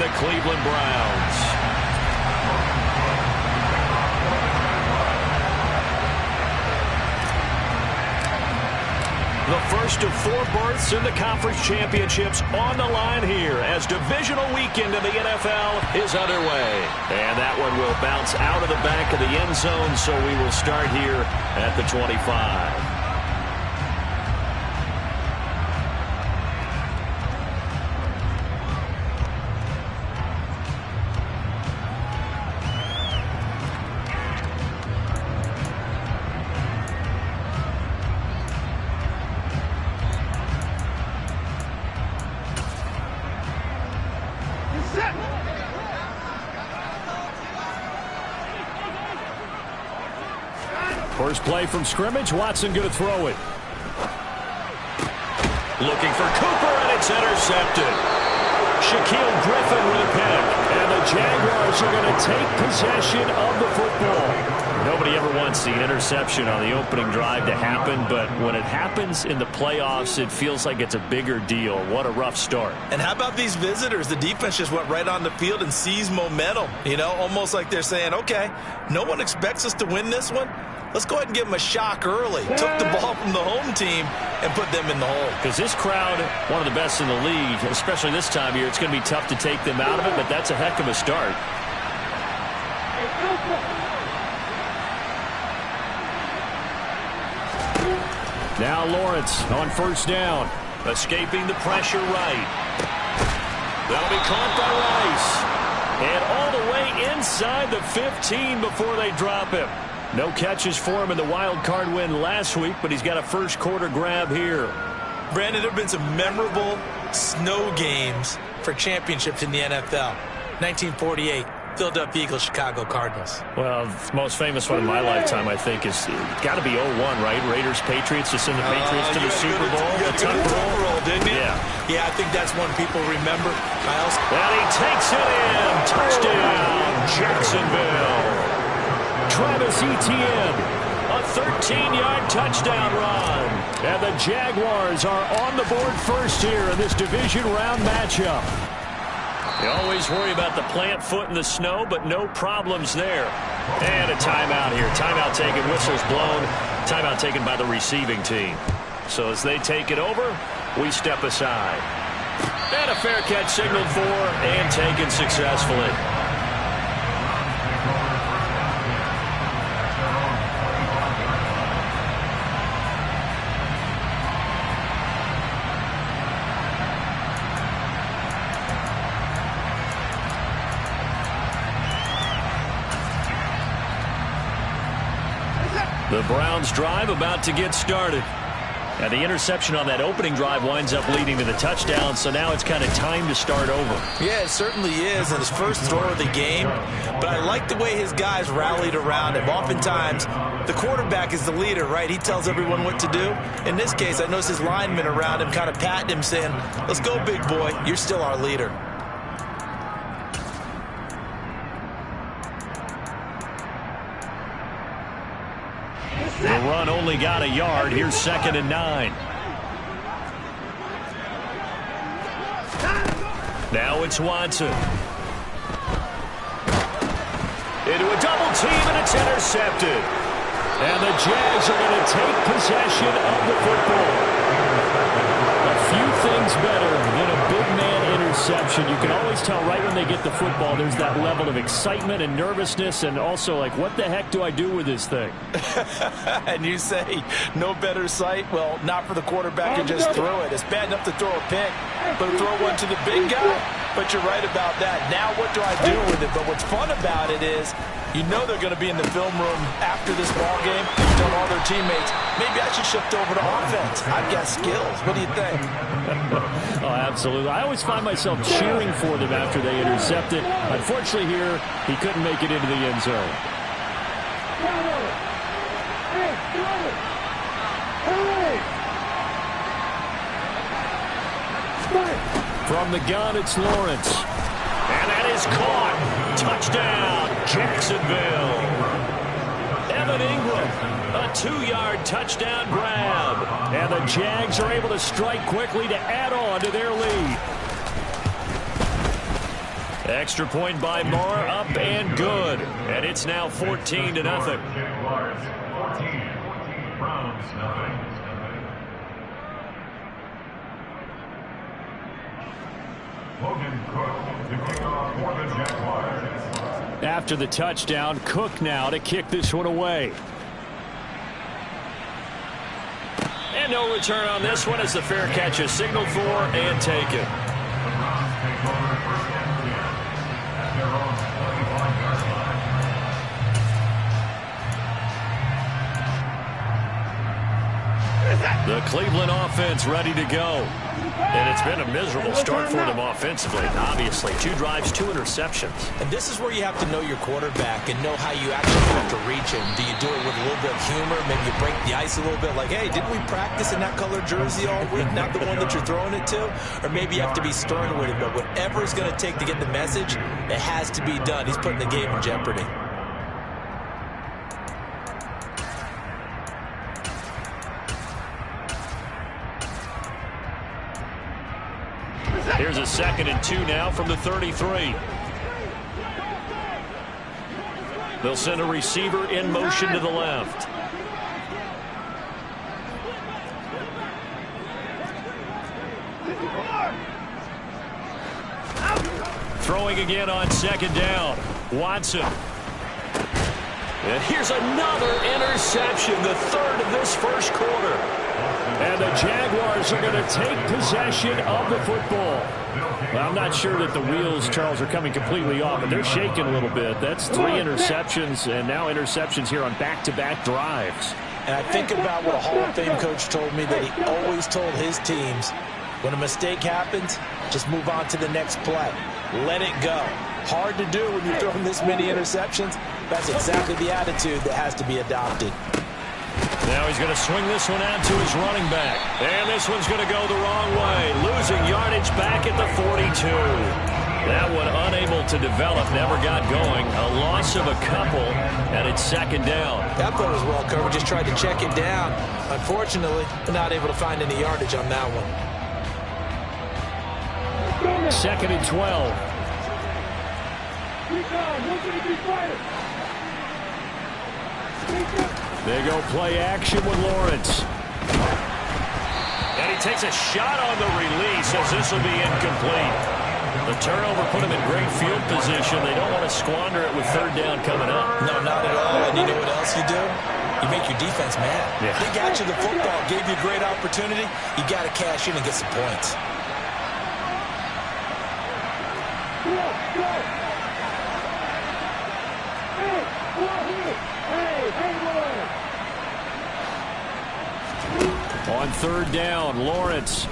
the Cleveland Browns. The first of 4 berths in the conference championships on the line here as divisional weekend in the NFL is underway. And that one will bounce out of the back of the end zone, so we will start here at the 25. First play from scrimmage. Watson going to throw it. Looking for Cooper, and it's intercepted. Shaquille Griffin with a pick. And the Jaguars are going to take possession of the football. Nobody ever wants the interception on the opening drive to happen, but when it happens in the playoffs, it feels like it's a bigger deal. What a rough start. And how about these visitors? The defense just went right on the field and seized momentum. You know, almost like they're saying, okay, no one expects us to win this one. Let's go ahead and give them a shock early. Took the ball from the home team and put them in the hole. Because this crowd, one of the best in the league, especially this time of year, it's going to be tough to take them out of it, but that's a heck of a start. Now Lawrence on first down. Escaping the pressure right. That'll be caught by Rice. And all the way inside the 15 before they drop him. No catches for him in the wild card win last week, but he's got a first quarter grab here. Brandon, there have been some memorable snow games for championships in the NFL. 1948, Philadelphia Eagles, Chicago Cardinals. Well, the most famous one in my lifetime, I think, is got to be 01, right? Raiders, Patriots, to send the Patriots to the Super Bowl. You took the roll, didn't you? Yeah, I think that's one people remember. And he takes it in. Touchdown, Jacksonville. Travis Etienne, a 13-yard touchdown run. And the Jaguars are on the board first here in this division round matchup. You always worry about the plant foot in the snow, but no problems there. And a timeout here. Timeout taken, whistles blown. Timeout taken by the receiving team. So as they take it over, we step aside. And a fair catch signaled for and taken successfully. The Browns drive about to get started. And the interception on that opening drive winds up leading to the touchdown, so now it's kind of time to start over. Yeah, it certainly is, and his first throw of the game. But I like the way his guys rallied around him. Oftentimes, the quarterback is the leader, right? He tells everyone what to do. In this case, I noticed his linemen around him kind of patting him, saying, let's go, big boy. You're still our leader. The run only got a yard. Here's 2nd and 9. Now it's Watson. Into a double team, and it's intercepted. And the Jags are going to take possession of the football. A few things better than a big man interception. You can always tell right when they get the football, there's that level of excitement and nervousness, and also like, what the heck do I do with this thing? And you say, no better sight? Well, not for the quarterback to just throw it. It's bad enough to throw a pick, but to throw one to the big guy? But you're right about that. Now what do I do with it? But what's fun about it is, you know they're going to be in the film room after this ball game. Tell all their teammates, maybe I should shift over to offense. I've got skills. What do you think? Oh, absolutely. I always find myself cheering for them after they intercept it. Unfortunately here, he couldn't make it into the end zone. From the gun, it's Lawrence. And that is caught. Touchdown, Jacksonville. Evan Ingram, a 2-yard touchdown grab. And the Jags are able to strike quickly to add on to their lead. Extra point by Marr, up and good. And it's now 14-0. After the touchdown, Cook now to kick this one away. And no return on this one as the fair catch is signaled for and taken. The Cleveland offense ready to go. And it's been a miserable start for them offensively. Obviously, 2 drives, 2 interceptions. And this is where you have to know your quarterback and know how you actually have to reach him. Do you do it with a little bit of humor? Maybe you break the ice a little bit like, hey, didn't we practice in that color jersey all week, not the one that you're throwing it to? Or maybe you have to be stern with it. But whatever it's going to take to get the message, it has to be done. He's putting the game in jeopardy. Here's a 2nd and 2 now from the 33. They'll send a receiver in motion to the left. Throwing again on 2nd down. Watson. And here's another interception, the 3rd of this first quarter. And the Jaguars are going to take possession of the football. Well, I'm not sure that the wheels, Charles, are coming completely off, but they're shaking a little bit. That's 3 interceptions, and now interceptions here on back-to-back drives. And I think about what a Hall of Fame coach told me, that he always told his teams, when a mistake happens, just move on to the next play. Let it go. Hard to do when you're throwing this many interceptions. That's exactly the attitude that has to be adopted. Now he's going to swing this one out to his running back. And this one's going to go the wrong way. Losing yardage back at the 42. That one unable to develop, never got going. A loss of a couple, and it's 2nd down. That play was well covered. Just tried to check it down. Unfortunately, not able to find any yardage on that one. 2nd and 12. They go play action with Lawrence. And he takes a shot on the release as this will be incomplete. The turnover put him in great field position. They don't want to squander it with 3rd down coming up. No, not at all. And you know what else you do? You make your defense mad. Yeah. They got you the football, gave you a great opportunity. You got to cash in and get some points. On 3rd down, Lawrence.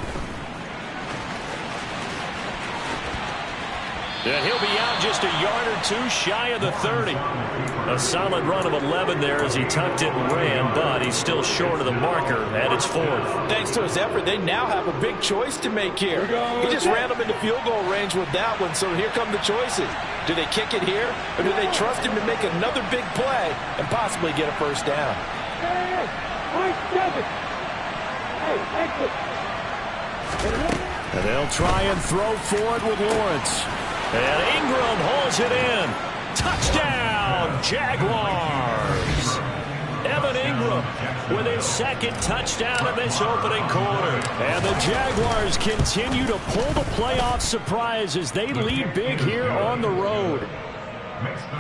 And he'll be out just a yard or 2 shy of the 30. A solid run of 11 there as he tucked it and ran, but he's still short of the marker at its 4th. Thanks to his effort, they now have a big choice to make here. He just ran them into field goal range with that one, so here come the choices. Do they kick it here, or do they trust him to make another big play and possibly get a 1st down? And they'll try and throw for it with Lawrence. And Ingram holds it in. Touchdown, Jaguars. Evan Ingram with his 2nd touchdown in this opening quarter. And the Jaguars continue to pull the playoff surprise as they lead big here on the road.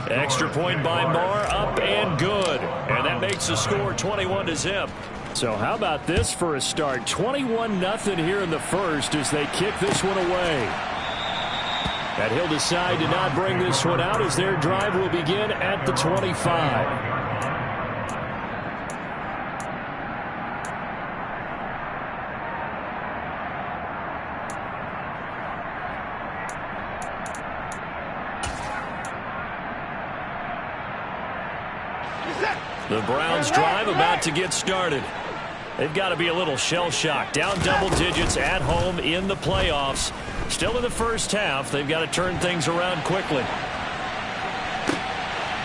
Extra point by Marr, up and good. And that makes the score 21-0. So how about this for a start? 21-0 here in the first as they kick this one away. And he'll decide to not bring this one out as their drive will begin at the 25. The Browns drive about to get started. They've got to be a little shell-shocked. Down double digits at home in the playoffs. Still in the first half. They've got to turn things around quickly.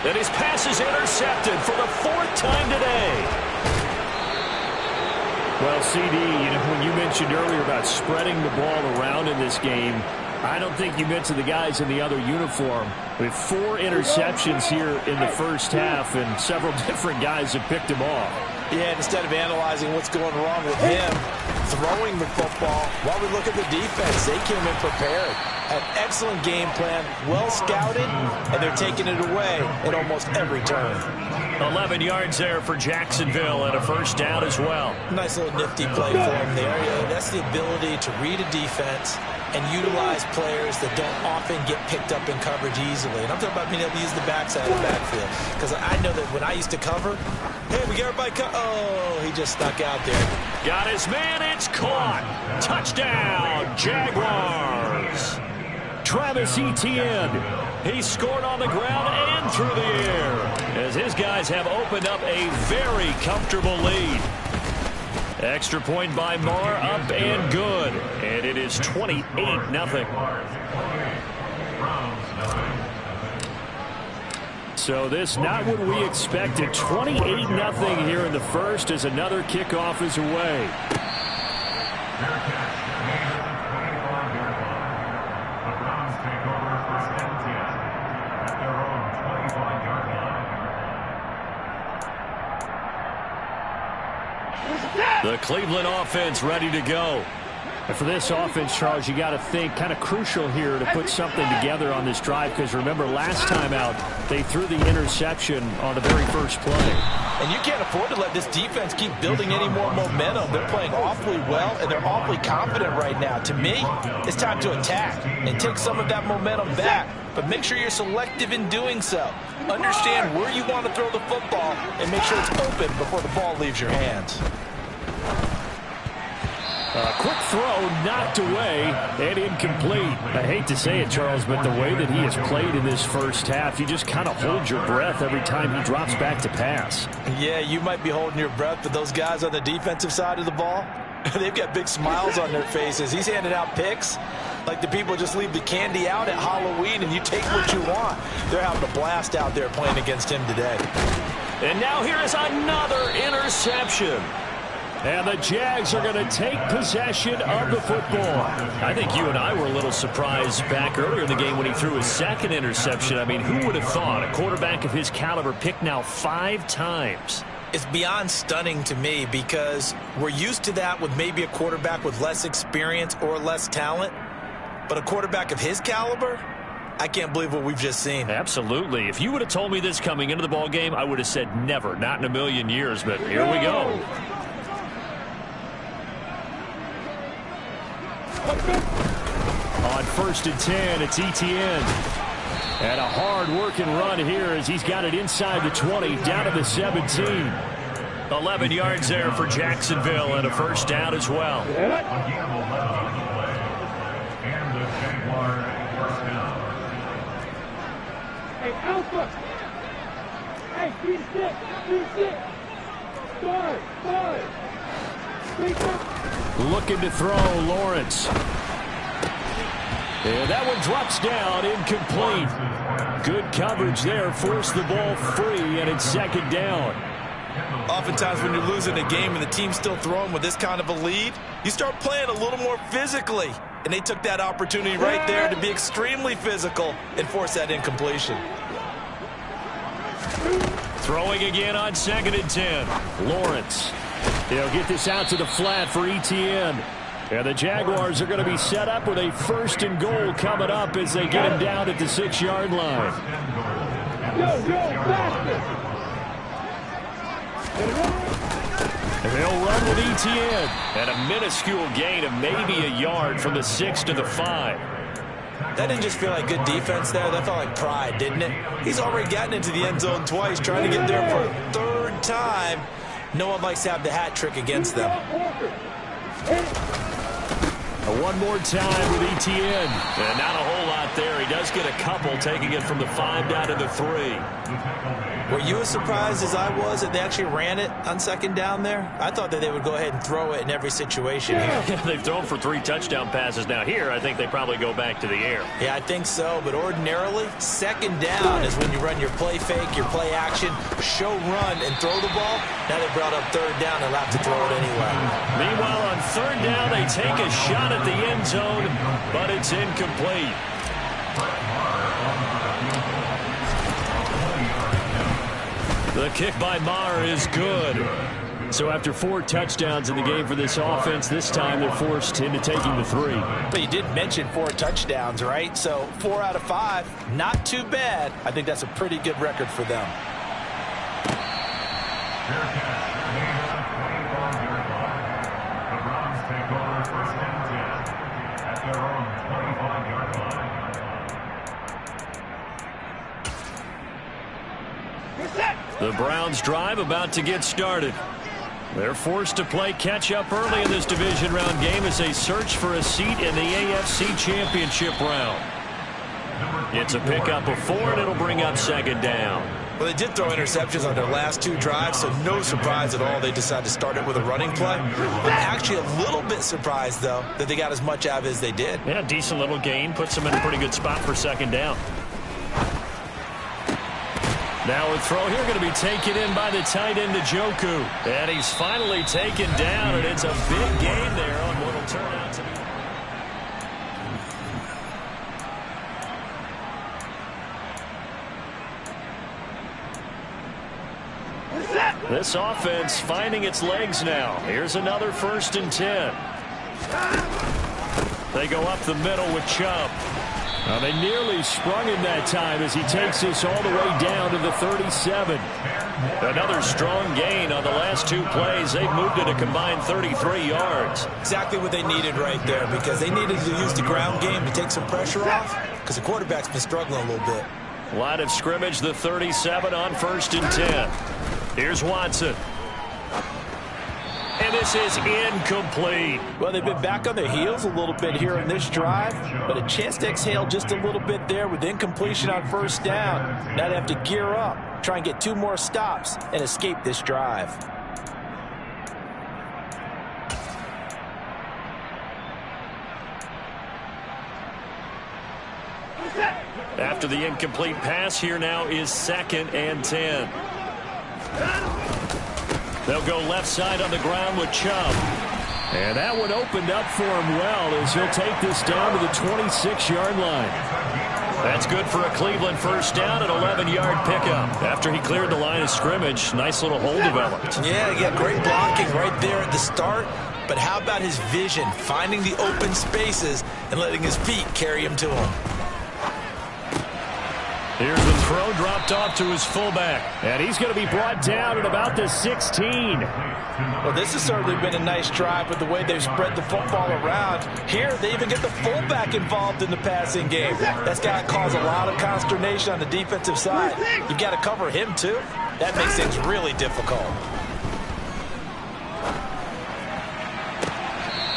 And his pass is intercepted for the 4th time today. Well, CD, when you mentioned earlier about spreading the ball around in this game, I don't think you mentioned the guys in the other uniform. With 4 interceptions here in the first half, and several different guys have picked him off. Yeah, instead of analyzing what's going wrong with him throwing the football, while we look at the defense, they came in prepared. An excellent game plan, well scouted, and they're taking it away at almost every turn. 11 yards there for Jacksonville and a first down as well. Nice little nifty play for him there. Yeah, that's the ability to read a defense and utilize players that don't often get picked up in coverage easily. And I'm talking about being able to use the backside of the backfield. Because I know that when I used to cover, hey, we got everybody oh, he just stuck out there. Got his man, it's caught. Touchdown, Jaguars. Travis Etienne, he scored on the ground and through the air, as his guys have opened up a very comfortable lead. Extra point by Marr, up and good. And it is 28-0. So this not what we expected. 28-0 here in the first as another kickoff is away. The Cleveland offense ready to go. And for this offense, Charles, you got to think kind of crucial here to put something together on this drive, because remember last time out they threw the interception on the very first play. And you can't afford to let this defense keep building any more momentum. They're playing awfully well, and they're awfully confident right now. To me, it's time to attack and take some of that momentum back. But make sure you're selective in doing so. Understand where you want to throw the football and make sure it's open before the ball leaves your hands. A quick throw knocked away and incomplete. I hate to say it, Charles, but the way that he has played in this first half, you just kind of hold your breath every time he drops back to pass. Yeah, you might be holding your breath, but those guys on the defensive side of the ball, they've got big smiles on their faces. He's handing out picks like the people just leave the candy out at Halloween and you take what you want. They're having a blast out there playing against him today. And now here is another interception. And the Jags are going to take possession of the football. I think you and I were a little surprised back earlier in the game when he threw his second interception. I mean, who would have thought a quarterback of his caliber picked now 5 times? It's beyond stunning to me because we're used to that with maybe a quarterback with less experience or less talent. But a quarterback of his caliber, I can't believe what we've just seen. Absolutely. If you would have told me this coming into the ball game, I would have said never, not in a million years. But here we go. On 1st and 10, it's Etienne. And a hard-working run here as he's got it inside the 20, down to the 17. 11 yards there for Jacksonville and a first down as well. Hey, Alpha! Hey, 3-6! 3-6! 5! Looking to throw, Lawrence. And that one drops down, incomplete. Good coverage there, forced the ball free, and it's second down. Oftentimes when you're losing a game and the team's still throwing with this kind of a lead, you start playing a little more physically. And they took that opportunity right there to be extremely physical and force that incompletion. Throwing again on 2nd and 10. Lawrence. They'll get this out to the flat for Etienne. And the Jaguars are going to be set up with a 1st and goal coming up as they get him down at the 6-yard line. And they'll run with Etienne. And a minuscule gain of maybe a yard from the 6 to the 5. That didn't just feel like good defense there. That felt like pride, didn't it? He's already gotten into the end zone twice, trying to get there for a 3rd time. No one likes to have the hat trick against them. One more time with Etienne. And not a whole lot there. He does get a couple, taking it from the 5 down to the 3. Were you as surprised as I was that they actually ran it on second down there? I thought that they would go ahead and throw it in every situation here. They've thrown for 3 touchdown passes now. Here, I think they probably go back to the air. Yeah, I think so, but ordinarily, second down is when you run your play fake, your play action, show run, and throw the ball. Now they brought up third down and have to throw it anyway. Meanwhile, on third down, they take a shot at the end zone, but it's incomplete. The kick by Maher is good. So after 4 touchdowns in the game for this offense, this time they're forced into taking the 3. But you did mention 4 touchdowns, right? So 4 out of 5, not too bad. I think that's a pretty good record for them. The Browns drive about to get started. They're forced to play catch-up early in this division round game as they search for a seat in the AFC Championship round. It's a pickup of 4, and it'll bring up second down. Well, they did throw interceptions on their last 2 drives, so no surprise at all they decided to start it with a running play. I'm actually a little bit surprised, though, that they got as much out of it as they did. Yeah, decent little gain. Puts them in a pretty good spot for second down. Now a throw here going to be taken in by the tight end, Njoku. And he's finally taken down, and it's a big gain there on what will turn out to be. This offense finding its legs now. Here's another 1st and 10. They go up the middle with Chubb. Well, they nearly sprung him that time as he takes this all the way down to the 37. Another strong gain on the last 2 plays. They've moved it a combined 33 yards. Exactly what they needed right there, because they needed to use the ground game to take some pressure off, because the quarterback's been struggling a little bit. Line of scrimmage, the 37 on 1st and 10. Here's Watson. And this is incomplete. Well, they've been back on their heels a little bit here in this drive, but a chance to exhale just a little bit there with incompletion on 1st down. Now they have to gear up, try and get 2 more stops, and escape this drive. After the incomplete pass, here now is 2nd and 10. They'll go left side on the ground with Chubb. And that one opened up for him well as he'll take this down to the 26-yard line. That's good for a Cleveland 1st down and 11-yard pickup. After he cleared the line of scrimmage, nice little hole developed. Yeah, he got great blocking right there at the start. But how about his vision, finding the open spaces and letting his feet carry him to him? Here's the throw dropped off to his fullback. And he's going to be brought down at about the 16. Well, this has certainly been a nice drive with the way they've spread the football around. Here, they even get the fullback involved in the passing game. That's got to cause a lot of consternation on the defensive side. You've got to cover him, too. That makes things really difficult.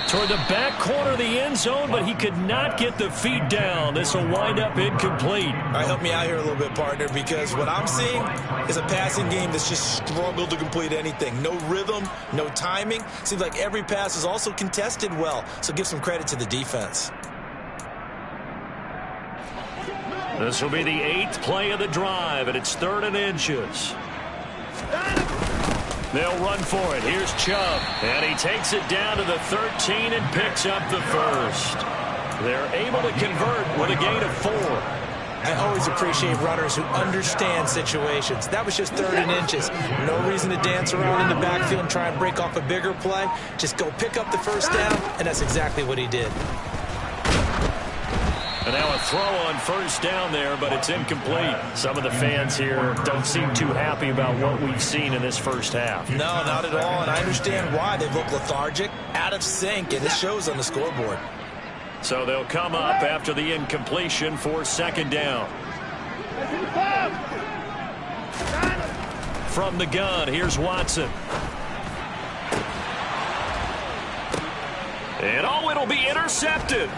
Toward the back corner of the end zone, but he could not get the feet down. This will wind up incomplete. All right, help me out here a little bit, partner, because what I'm seeing is a passing game that's just struggled to complete anything. No rhythm, no timing. Seems like every pass is also contested well, so give some credit to the defense. This will be the 8th play of the drive, and it's 3rd and inches. They'll run for it. Here's Chubb. And he takes it down to the 13 and picks up the 1st. They're able to convert with a gain of 4. I always appreciate runners who understand situations. That was just 3rd and inches. No reason to dance around in the backfield and try and break off a bigger play. Just go pick up the 1st down, and that's exactly what he did. And now a throw on 1st down there, but it's incomplete. Some of the fans here don't seem too happy about what we've seen in this 1st half. No, not at all, and I understand why. They look lethargic, out of sync, and it shows on the scoreboard. So they'll come up after the incompletion for 2nd down. From the gun, here's Watson. And it'll be intercepted.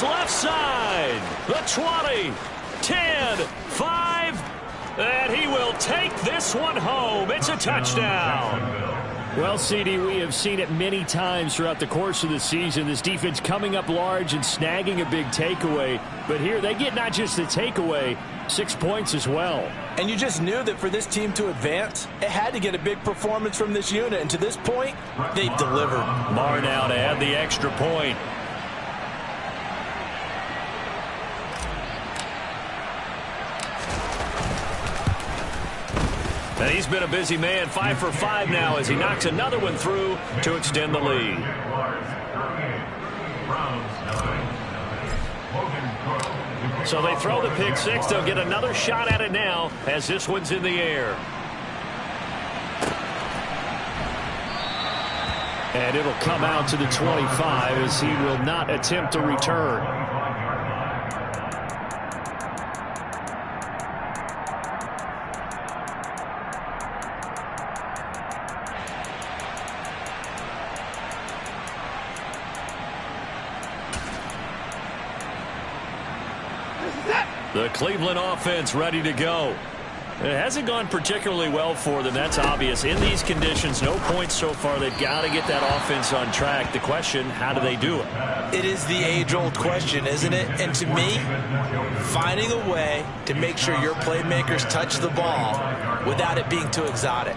Blitz left side. The 20, 10, 5, and he will take this one home. It's a touchdown. Well, CD, we have seen it many times throughout the course of the season. This defense coming up large and snagging a big takeaway. But here they get not just the takeaway, 6 points as well. And you just knew that for this team to advance, it had to get a big performance from this unit. And to this point, they've delivered. Marr now to add the extra point. And he's been a busy man, 5 for 5 now as he knocks another one through to extend the lead. So they throw the pick six. They'll get another shot at it now as this one's in the air. And it'll come out to the 25 as he will not attempt to return. The Cleveland offense ready to go. It hasn't gone particularly well for them. That's obvious. In these conditions, no points so far. They've got to get that offense on track. The question, how do they do it? It is the age-old question, isn't it? And to me, finding a way to make sure your playmakers touch the ball without it being too exotic.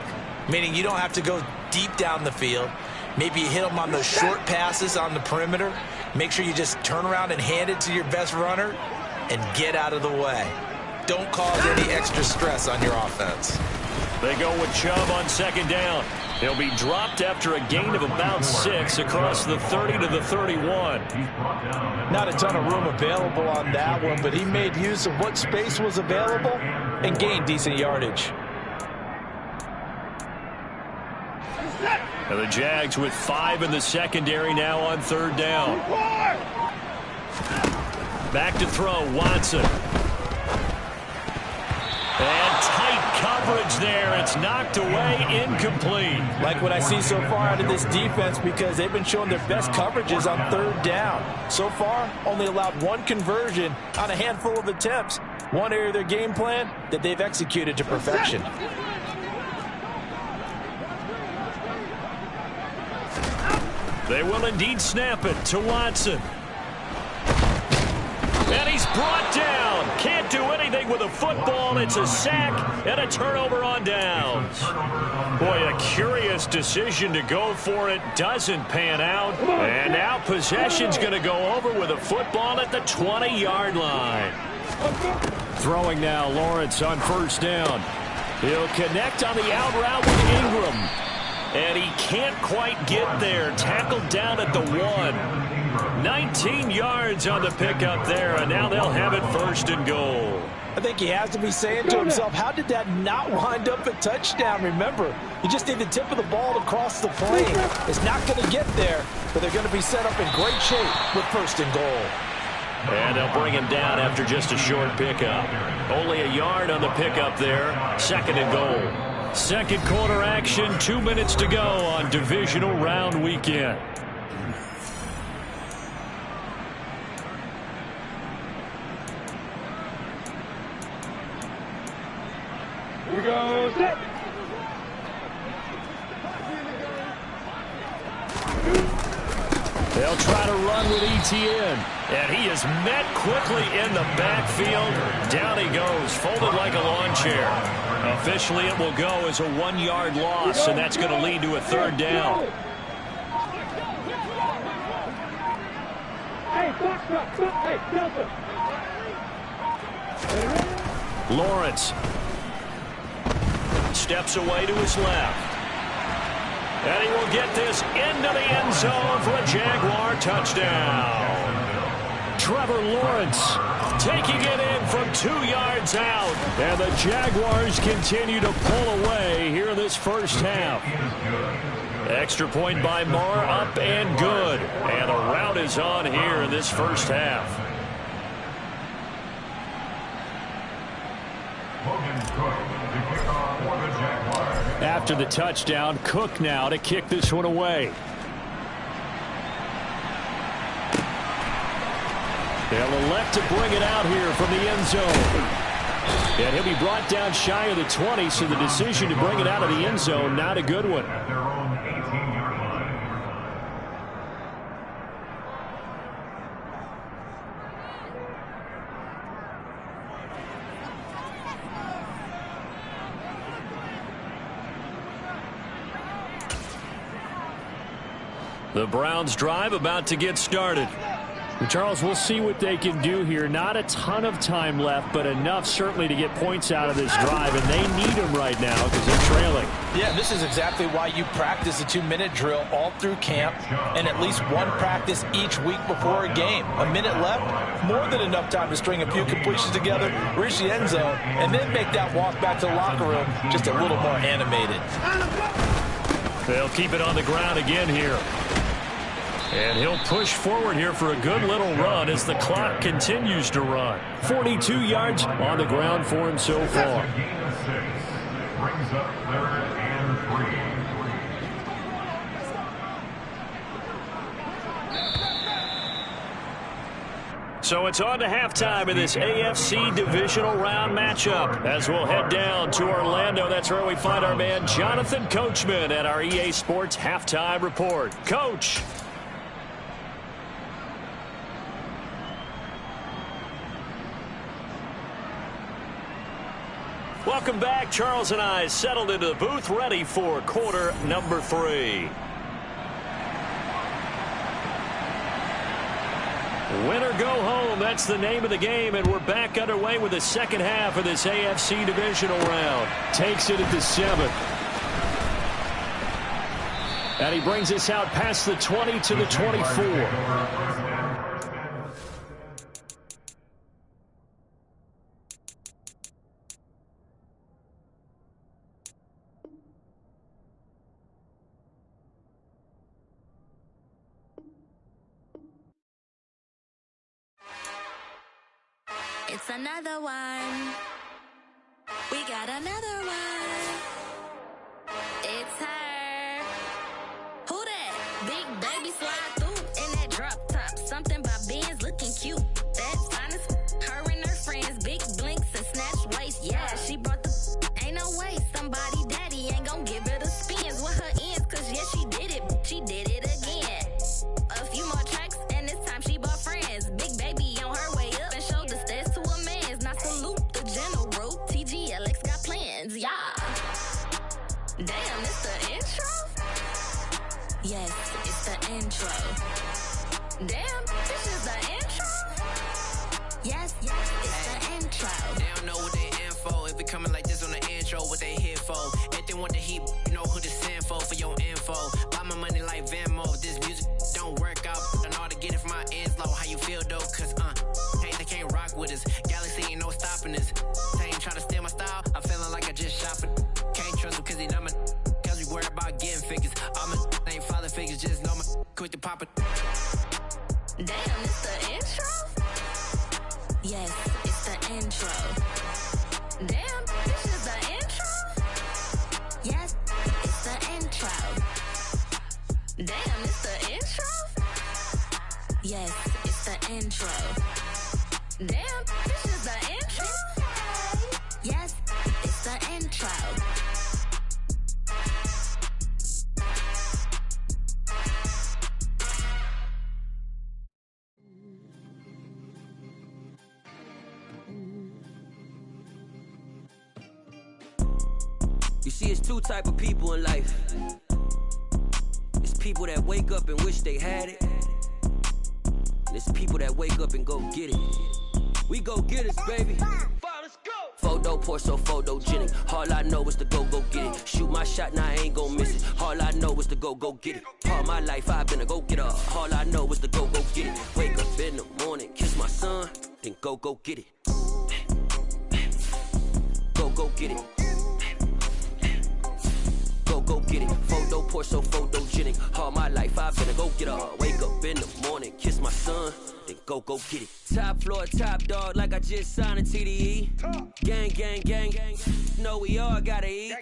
Meaning you don't have to go deep down the field. Maybe you hit them on those short passes on the perimeter. Make sure you just turn around and hand it to your best runner and get out of the way. Don't cause any extra stress on your offense. They go with Chubb on second down. He'll be dropped after a gain of about 6 across the 30 to the 31. Not a ton of room available on that one, but he made use of what space was available and gained decent yardage. And the Jags with 5 in the secondary now on third down. Back to throw, Watson. And tight coverage there. It's knocked away, incomplete. Like what I see so far out of this defense because they've been showing their best coverages on third down. So far, only allowed one conversion on a handful of attempts. One area of their game plan that they've executed to perfection. They will indeed snap it to Watson. And he's brought down. Can't do anything with a football. It's a sack and a turnover on downs. Boy, a curious decision to go for it. Doesn't pan out. And now possession's going to go over with a football at the 20-yard line. Throwing now, Lawrence on first down. He'll connect on the out route with Ingram. And he can't quite get there. Tackled down at the 1. 19 yards on the pickup there, and now they'll have it first and goal. I think he has to be saying to himself, how did that not wind up a touchdown? Remember, you just need the tip of the ball to cross the plane. It's not going to get there, but they're going to be set up in great shape with first and goal. And they'll bring him down after just a short pickup. Only a yard on the pickup there. Second and goal. Second quarter action, 2 minutes to go on divisional round weekend. Here we go. Set. They'll try to run with ETN. And he is met quickly in the backfield. Down he goes, folded like a lawn chair. Officially, it will go as a 1-yard loss, and that's going to lead to a third down. Lawrence steps away to his left. And he will get this into the end zone for a Jaguar touchdown. Trevor Lawrence taking it in from 2 yards out. And the Jaguars continue to pull away here in this first half. Extra point by Marr, up and good. And the rout is on here in this first half. After the touchdown, Cook now to kick this one away. They'll elect to bring it out here from the end zone. And he'll be brought down shy of the 20, so the decision to bring it out of the end zone, not a good one. The Browns drive about to get started. And Charles, we'll see what they can do here. Not a ton of time left, but enough certainly to get points out of this drive, and they need them right now because they're trailing. Yeah, this is exactly why you practice a 2-minute drill all through camp and at least one practice each week before a game. A minute left, more than enough time to string a few completions together, reach the end zone, and then make that walk back to the locker room just a little more animated. They'll keep it on the ground again here. And he'll push forward here for a good little run as the clock continues to run. 42 yards on the ground for him so far. Brings up 3rd and 3. So it's on to halftime in this AFC divisional round matchup as we'll head down to Orlando. That's where we find our man Jonathan Coachman at our EA Sports Halftime Report. Coach. Welcome back. Charles and I settled into the booth ready for quarter number 3. Win or go home, that's the name of the game, and we're back underway with the second half of this AFC divisional round. Takes it at the 7. And he brings us out past the 20 to the 24. It's another one. We got another one. It's her. Who that? Big baby slide through in that drop top. Something about Benz looking cute. That's honest. Her and her friends, big blinks and snatch waist. Yeah, she brought the ain't no way. Somebody daddy ain't gon' give her the spins with her ends. Cause yeah, she did it. She did it again. A few more tracks and this time she bought friends. Big baby on her way up and showed the stairs to a man's. Now salute the general. TGLX got plans, yeah. Damn, it's the intro? Yes, it's the intro. Damn, this is the intro? Yes, it's the intro. They don't know what they in for. If we coming like this on the intro, what they here for? If they want the heat, you know who to send for your info. Buy my money like Venmo. If this music don't work out, I know how to get it from my ends low. How you feel though? Cause hey, they can't rock with us. Galaxy ain't no stopping this. They ain't trying to steal my style. I'm feeling like I just shopping. Can't trust him cause he not my. Cause we worried about getting figures. All my ain't father figures, just know my quick to pop it. Damn, it's the intro? Yes, it's the intro. Damn, this is the intro? Yes, it's the intro. Damn, it's the intro? Yes, it's the intro. Damn, this is the intro? Yes, it's the intro. You see, it's two type of people in life. It's people that wake up and wish they had it. And it's people that wake up and go get it. We go get it, baby. Photo poor, so photogenic. All I know is to go get it. Shoot my shot, now I ain't gon' miss it. All I know is to go get it. All my life I've been a go-getter. All I know is to go get it. Wake up in the morning, kiss my son, then go get it. Go get it. Go get it. Photo poor, so photogenic. All my life I've been a go-getter. Wake up in the morning, kiss my son, then go get it. Top floor, top dog, like I just signed a TDE. Gang. Know we all gotta eat.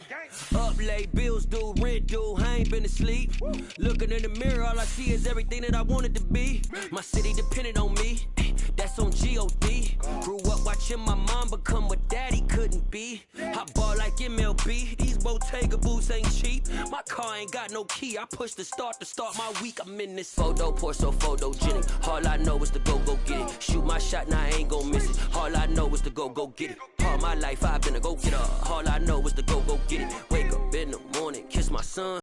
Up late, bills due, rent due, I ain't been asleep. Looking in the mirror, all I see is everything that I wanted to be. My city depended on me. that's on G.O.D. Grew up watching my mom become what daddy couldn't be. I ball like MLB, these Bottega boots ain't cheap. My car ain't got no key, I push the start to start my week. I'm in this photo, pour so photogenic. All I know is to go get it. Shoot my shot, now I ain't gon' miss it. All I know is to go get it. All my life I've been a go-getter. All I know is to go get it. Wake up in the morning, kiss my son.